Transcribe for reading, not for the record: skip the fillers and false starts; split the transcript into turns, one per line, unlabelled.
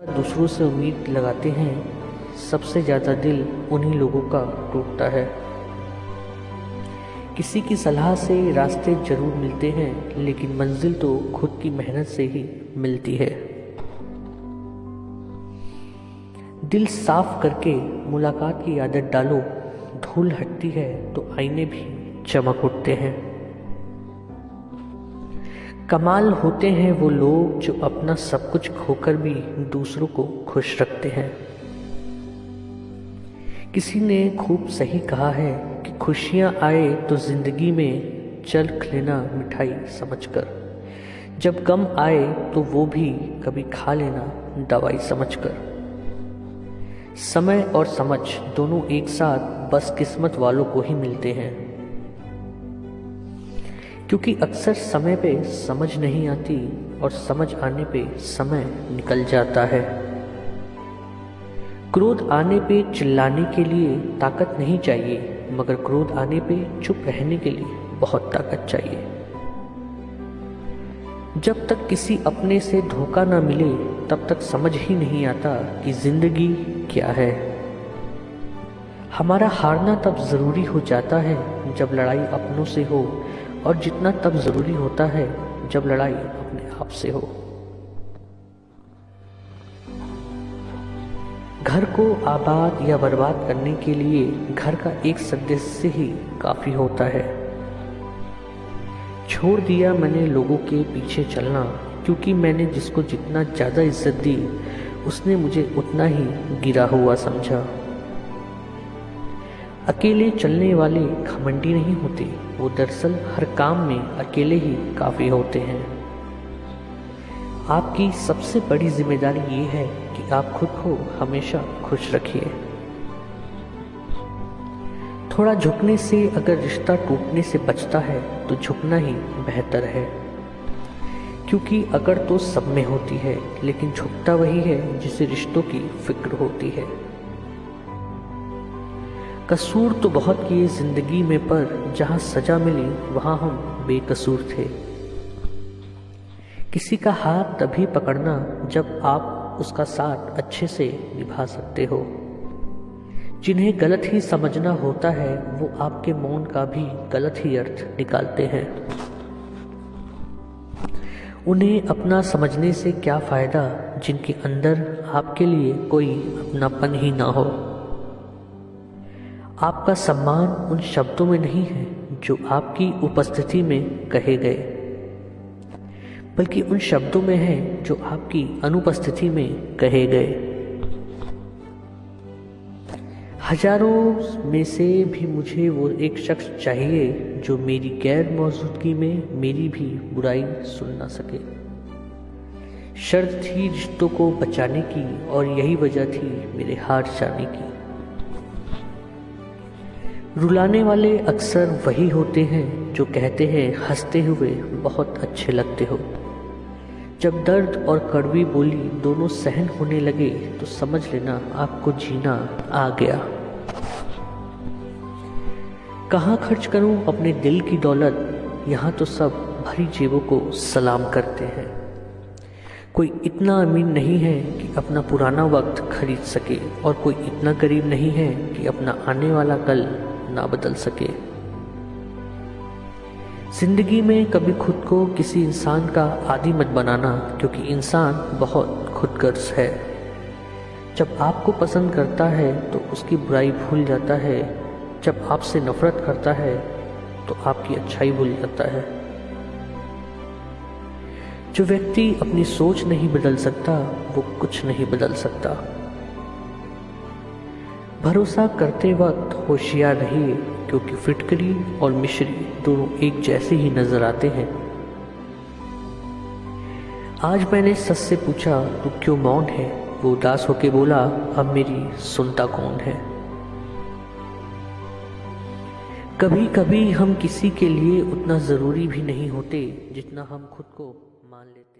दूसरों से उम्मीद लगाते हैं, सबसे ज़्यादा दिल उन्हीं लोगों का टूटता है। किसी की सलाह से रास्ते जरूर मिलते हैं, लेकिन मंजिल तो खुद की मेहनत से ही मिलती है। दिल साफ करके मुलाकात की आदत डालो, धूल हटती है तो आईने भी चमक उठते हैं। कमाल होते हैं वो लोग जो अपना सब कुछ खोकर भी दूसरों को खुश रखते हैं। किसी ने खूब सही कहा है कि खुशियाँ आए तो जिंदगी में चख लेना मिठाई समझकर, जब गम आए तो वो भी कभी खा लेना दवाई समझकर। समय और समझ दोनों एक साथ बस किस्मत वालों को ही मिलते हैं, क्योंकि अक्सर समय पे समझ नहीं आती और समझ आने पे समय निकल जाता है। क्रोध आने पे चिल्लाने के लिए ताकत नहीं चाहिए, मगर क्रोध आने पे चुप रहने के लिए बहुत ताकत चाहिए। जब तक किसी अपने से धोखा ना मिले तब तक समझ ही नहीं आता कि जिंदगी क्या है। हमारा हारना तब जरूरी हो जाता है जब लड़ाई अपनों से हो, और जितना तब जरूरी होता है जब लड़ाई अपने आप से हो। घर को आबाद या बर्बाद करने के लिए घर का एक सदस्य ही काफी होता है। छोड़ दिया मैंने लोगों के पीछे चलना, क्योंकि मैंने जिसको जितना ज्यादा इज्जत दी उसने मुझे उतना ही गिरा हुआ समझा। अकेले चलने वाले घमंडी नहीं होते, वो दरअसल हर काम में अकेले ही काफ़ी होते हैं। आपकी सबसे बड़ी जिम्मेदारी ये है कि आप खुद को हमेशा खुश रखिए। थोड़ा झुकने से अगर रिश्ता टूटने से बचता है तो झुकना ही बेहतर है, क्योंकि अगर तो सब में होती है, लेकिन झुकता वही है जिसे रिश्तों की फिक्र होती है। कसूर तो बहुत किए जिंदगी में, पर जहाँ सजा मिली वहाँ हम बेकसूर थे। किसी का हाथ तभी पकड़ना जब आप उसका साथ अच्छे से निभा सकते हो। जिन्हें गलत ही समझना होता है वो आपके मौन का भी गलत ही अर्थ निकालते हैं। उन्हें अपना समझने से क्या फायदा जिनके अंदर आपके लिए कोई अपनापन ही ना हो। आपका सम्मान उन शब्दों में नहीं है जो आपकी उपस्थिति में कहे गए, बल्कि उन शब्दों में है जो आपकी अनुपस्थिति में कहे गए। हजारों में से भी मुझे वो एक शख्स चाहिए जो मेरी गैर मौजूदगी में मेरी भी बुराई सुन ना सके। शर्त थी रिश्तों को बचाने की, और यही वजह थी मेरे हार जाने की। रुलाने वाले अक्सर वही होते हैं जो कहते हैं हंसते हुए बहुत अच्छे लगते हो। जब दर्द और कड़वी बोली दोनों सहन होने लगे तो समझ लेना आपको जीना आ गया। कहाँ खर्च करूं अपने दिल की दौलत, यहाँ तो सब भरी जेबों को सलाम करते हैं। कोई इतना अमीर नहीं है कि अपना पुराना वक्त खरीद सके, और कोई इतना गरीब नहीं है कि अपना आने वाला कल ना बदल सके। जिंदगी में कभी खुद को किसी इंसान का आदी मत बनाना, क्योंकि इंसान बहुत खुदगर्ज है। जब आपको पसंद करता है तो उसकी बुराई भूल जाता है, जब आपसे नफरत करता है तो आपकी अच्छाई भूल जाता है। जो व्यक्ति अपनी सोच नहीं बदल सकता वो कुछ नहीं बदल सकता। भरोसा करते वक्त होशियार रहिए, क्योंकि फिटकरी और मिश्री दोनों एक जैसे ही नजर आते हैं। आज मैंने सच से पूछा तू क्यों मौन है, वो उदास होके बोला अब मेरी सुनता कौन है। कभी कभी हम किसी के लिए उतना जरूरी भी नहीं होते जितना हम खुद को मान लेते हैं।